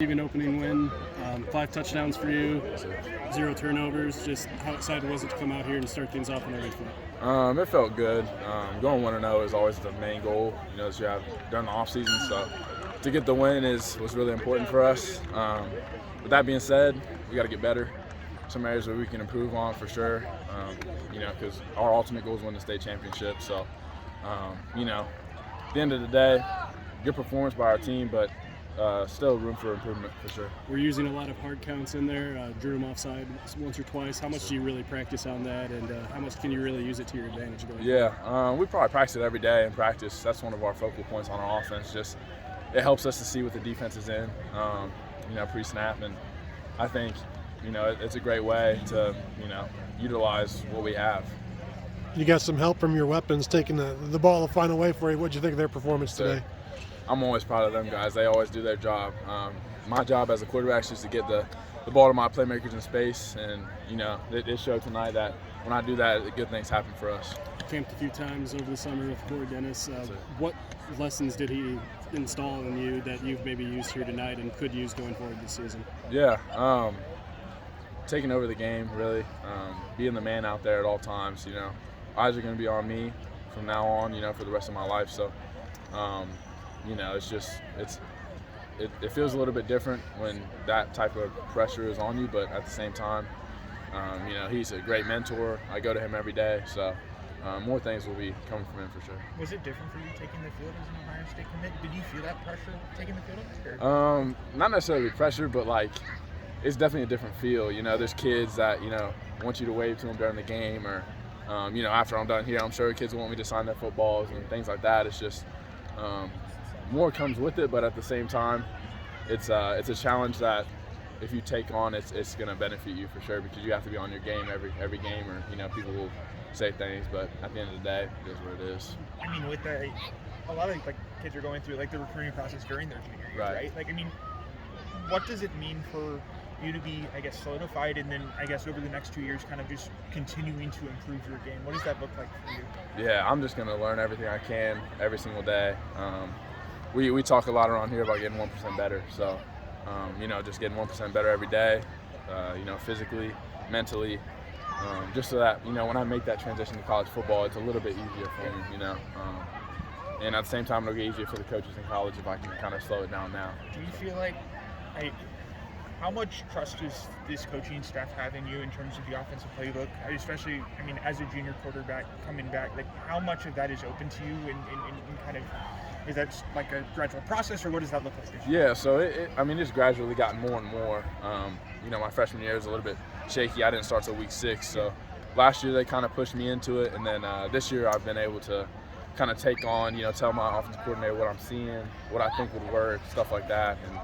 Even opening win, 5 touchdowns for you, 0 turnovers. Just how excited was it to come out here and start things off on the right foot? It felt good. Going 1-0 is always the main goal, as you have during the offseason. So to get the win was really important for us. With that being said, we got to get better. Some areas where we can improve on for sure. Because our ultimate goal is win the state championship. So, at the end of the day, good performance by our team, but still room for improvement for sure. We're using a lot of hard counts in there. Drew them offside once or twice. How much do you really practice on that, and how much can you really use it to your advantage going forward? We probably practice it every day in practice. That's one of our focal points on our offense. Just it helps us to see what the defense is in, pre-snap, and I think it's a great way to utilize what we have. You got some help from your weapons taking the ball the final way for you. What did you think of their performance today? I'm always proud of them guys. They always do their job. My job as a quarterback is just to get the ball to my playmakers in space, and it showed tonight that when I do that, good things happen for us. Camped a few times over the summer with Corey Dennis. What lessons did he install in you that you've maybe used here tonight and could use going forward this season? Taking over the game, really, being the man out there at all times. Eyes are going to be on me from now on, for the rest of my life. So. It feels a little bit different when that type of pressure is on you, but at the same time, he's a great mentor. I go to him every day, so more things will be coming from him for sure. Was it different for you taking the field as an Ohio State commit? Did you feel that pressure taking the field? Not necessarily pressure, but it's definitely a different feel. There's kids that want you to wave to them during the game, or after I'm done here, I'm sure kids want me to sign their footballs and things like that. It's just more comes with it, but at the same time, it's a challenge that if you take on, it's going to benefit you for sure, because you have to be on your game every game, or people will say things, but at the end of the day, it is what it is. I mean, with a lot of kids are going through the recruiting process during their junior year, right? What does it mean for you to be, solidified, and then over the next 2 years, kind of just continuing to improve your game? What does that look like for you? Yeah, I'm just going to learn everything I can every single day. We talk a lot around here about getting 1% better. So, just getting 1% better every day, physically, mentally, just so that, when I make that transition to college football, it's a little bit easier for me, and at the same time, it'll get easier for the coaches in college if I can kind of slow it down now. Do you feel like, how much trust does this coaching staff have in you in terms of the offensive playbook, especially, as a junior quarterback coming back, how much of that is open to you and kind of, is that a gradual process, or what does that look like? Yeah, so it's gradually gotten more and more. My freshman year was a little bit shaky. I didn't start till week 6, so last year they kind of pushed me into it, and then this year I've been able to kind of take on, tell my offensive coordinator what I'm seeing, what I think would work, stuff like that, and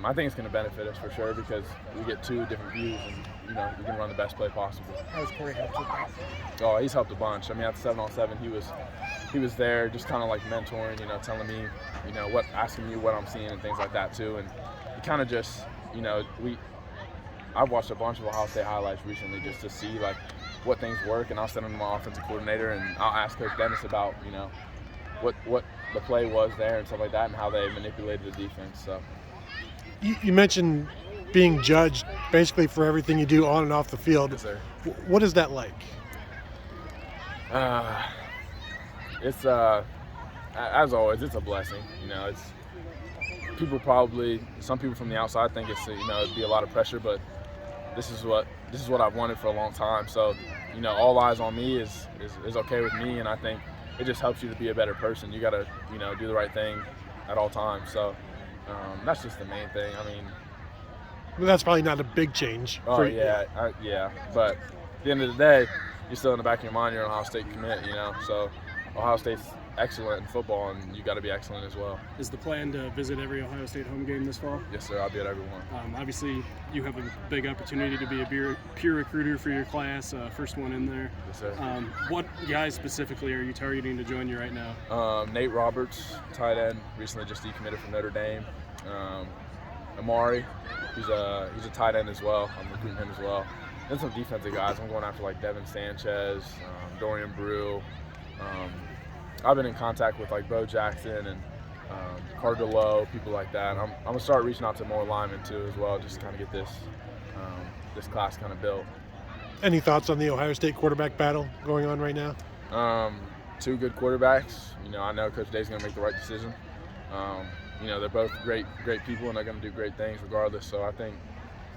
I think it's going to benefit us for sure, because we get 2 different views, and we can run the best play possible. How has Corey helped with that? Oh, he's helped a bunch. At the 7-on-7, he was there, just kind of mentoring, telling me, asking me what I'm seeing and things like that too. And he kind of just, I've watched a bunch of Ohio State highlights recently just to see what things work, and I'll send them to my offensive coordinator, and I'll ask Coach Dennis about, what the play was there and stuff like that, and how they manipulated the defense. So. You mentioned being judged basically for everything you do on and off the field. Yes, sir. What is that like? It's as always, it's a blessing. It's some people from the outside think it's it'd be a lot of pressure, but this is what I've wanted for a long time. So all eyes on me is okay with me, and I think it just helps you to be a better person. You got to do the right thing at all times. So. That's just the main thing. Well, that's probably not a big change. Oh, yeah. But at the end of the day, you're still in the back of your mind, you're an Ohio State commit, So Ohio State's excellent in football, and you got to be excellent as well. Is the plan to visit every Ohio State home game this fall? Yes, sir. I'll be at every one. Obviously, you have a big opportunity to be a peer recruiter for your class, first one in there. Yes, sir. What guys specifically are you targeting to join you right now? Nate Roberts, tight end, recently just decommitted from Notre Dame. Amari, he's a tight end as well. I'm recruiting him as well. Then some defensive guys. I'm going after Tavien Sanchez, Dorian Brew. I've been in contact with Bo Jackson and Carter Lowe, people like that. I'm gonna start reaching out to more linemen too as well, just to kind of get this class kind of built. Any thoughts on the Ohio State quarterback battle going on right now? Two good quarterbacks. I know Coach Day's gonna make the right decision. They're both great people, and they're gonna do great things regardless. So I think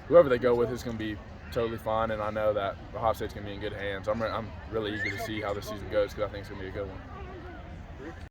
whoever they go with is gonna be totally fine, and I know that Ohio State's gonna be in good hands. I'm really eager to see how this season goes because I think it's gonna be a good one.